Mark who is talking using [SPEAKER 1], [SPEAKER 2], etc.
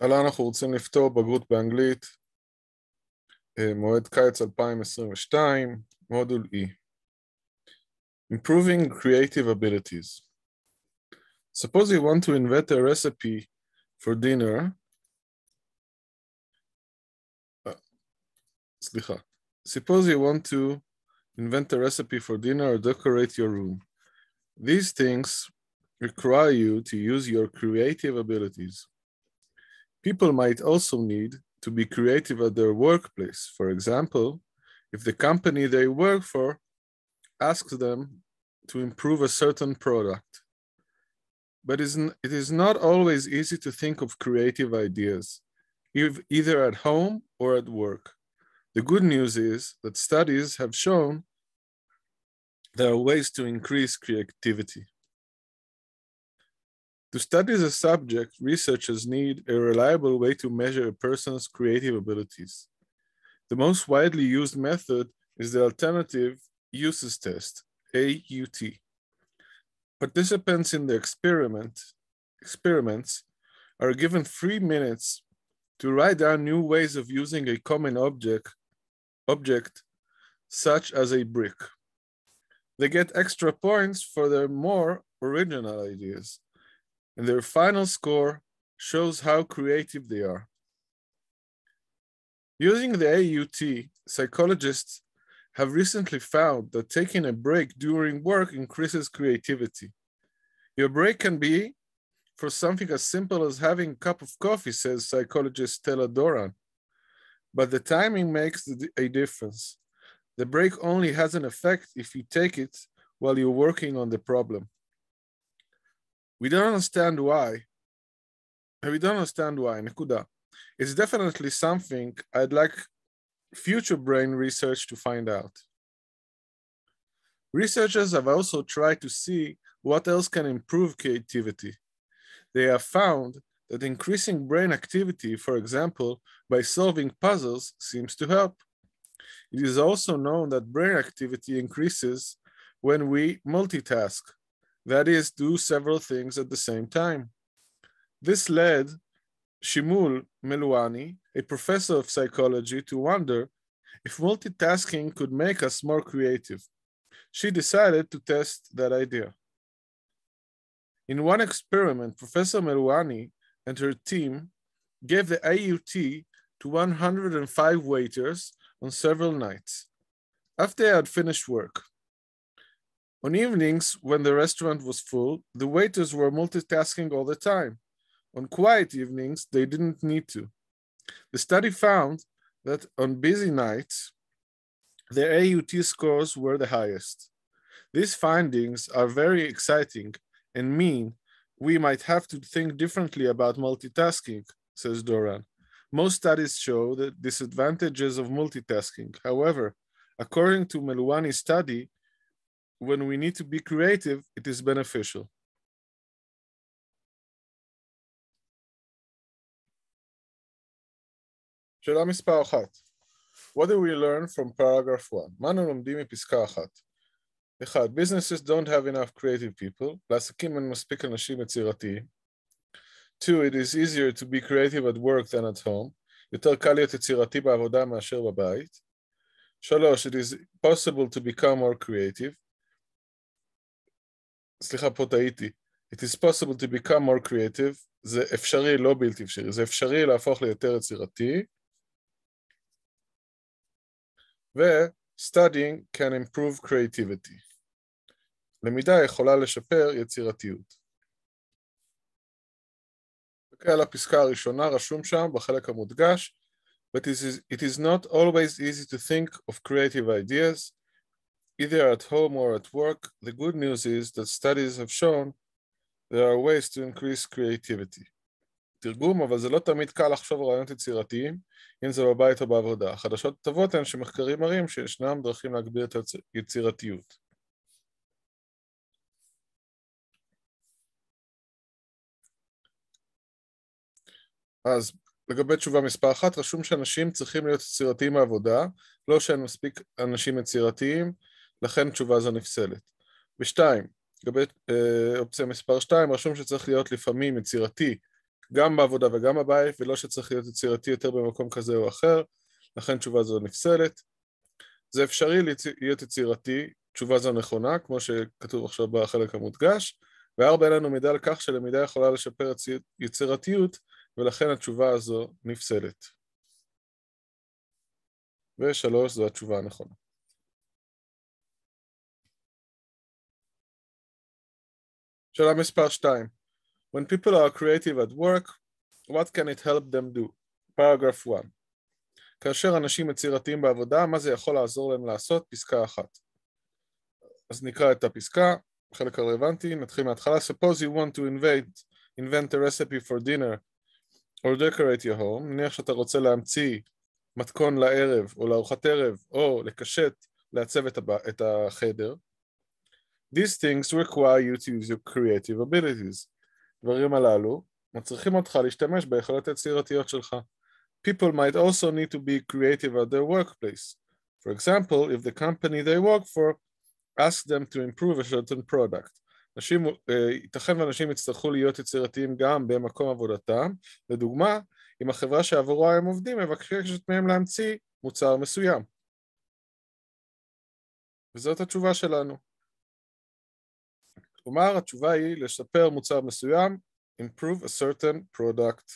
[SPEAKER 1] הלאה אנחנו רוצים לפתור בגרות באנגלית, מועד קיץ 2022, מודול E. Improving creative abilities. Suppose you want to invent a recipe for dinner. Suppose you want to invent a recipe for dinner or decorate your room. These things require you to use your creative abilities. People might also need to be creative at their workplace. For example, if the company they work for asks them to improve a certain product. But it is not always easy to think of creative ideas, either at home or at work. The good news is that studies have shown there are ways to increase creativity. To study the subject, researchers need a reliable way to measure a person's creative abilities. The most widely used method is the Alternative Uses Test, AUT. Participants in the experiments are given 3 minutes to write down new ways of using a common object such as a brick. They get extra points for their more original ideas, and their final score shows how creative they are. Using the AUT, psychologists have recently found that taking a break during work increases creativity. Your break can be for something as simple as having a cup of coffee, says psychologist Stella Doran, but the timing makes a difference. The break only has an effect if you take it while you're working on the problem. We don't understand why. נקודה. It's definitely something I'd like future brain research to find out. Researchers have also tried to see what else can improve creativity. They have found that increasing brain activity, for example, by solving puzzles, seems to help. It is also known that brain activity increases when we multitask, that is, do several things at the same time. This led Shimul Meluani, a professor of psychology, to wonder if multitasking could make us more creative. She decided to test that idea. In one experiment, Professor Meluani and her team gave the AUT to 105 waiters on several nights after they had finished work. On evenings, when the restaurant was full, the waiters were multitasking all the time. On quiet evenings, they didn't need to. The study found that on busy nights, their AUT scores were the highest. These findings are very exciting and mean we might have to think differently about multitasking, says Doran. Most studies show the disadvantages of multitasking. However, according to Meluani's study, when we need to be creative, it is beneficial. שאלה מספר 1. What do we learn from paragraph 1? מה אנו לומדים מפסקה 1? 1. Businesses don't have enough creative people. לעסקים אין מספיק אנשים יצירתיים. 2. It is easier to be creative at work than at home. יותר קל להיות יצירתי בעבודה מאשר בבית. 3. It is possible to become more creative. סליחה, פה טעיתי. It is possible to become more creative. זה אפשרי, לא בלתי אפשרי. זה אפשרי להפוך ליותר יצירתי. ו-studying can improve creativity. למידה יכולה לשפר יצירתיות. על הפסקה הראשונה רשום שם בחלק המודגש, but it is not always easy to think of creative ideas, either at home or at work. The good news is that studies have shown there are ways to increase creativity. תרגום, אבל זה לא תמיד קל לחשוב רעיונות יצירתיים, אם זה בבית או בעבודה. החדשות הטובות הן שמחקרים מראים שישנם דרכים להגביר את היצירתיות. אז לגבי תשובה מספר 1, רשום שאנשים צריכים להיות יצירתיים בעבודה, לא שאין מספיק אנשים יצירתיים, לכן תשובה זו נפסלת. ב-2, לגבי אופציה מספר 2, רשום שצריך להיות לפעמים יצירתי, גם בעבודה וגם בבית, ולא שצריך להיות יצירתי יותר במקום כזה או אחר, לכן תשובה זו נפסלת. זה אפשרי להיות יצירתי, תשובה זו נכונה, כמו שכתוב עכשיו בחלק המודגש, ו4 אין לנו מידע על כך שלמידה יכולה לשפר יצירתיות, ולכן התשובה הזו נפסלת. ו3 זו התשובה הנכונה. שאלה מספר 2. When people are creative at work, what can it help them do? Paragraph 1. כאשר אנשים יצירתיים בעבודה, מה זה יכול לעזור להם לעשות? פסקה 1. אז נקרא את הפסקה, חלק הרלוונטי, נתחיל מההתחלה. Suppose you want to invent a recipe for dinner or decorate your home. נניח שאתה רוצה להמציא מתכון לערב או לארוחת ערב, או לקשט, לעצב את החדר. These things require you to use your creative abilities. דברים הללו מצריכים אותך להשתמש ביכולות היצירתיות שלך. People might also need to be creative at their workplace. For example, if the company they work for asks them to improve a certain product. ייתכן ואנשים יצטרכו להיות יצירתיים גם במקום עבודתם. לדוגמה, אם החברה שעבורה הם עובדים מבקשת מהם להמציא מוצר מסוים. וזאת התשובה שלנו. כלומר, התשובה היא לשפר מוצר מסוים, improve a certain product.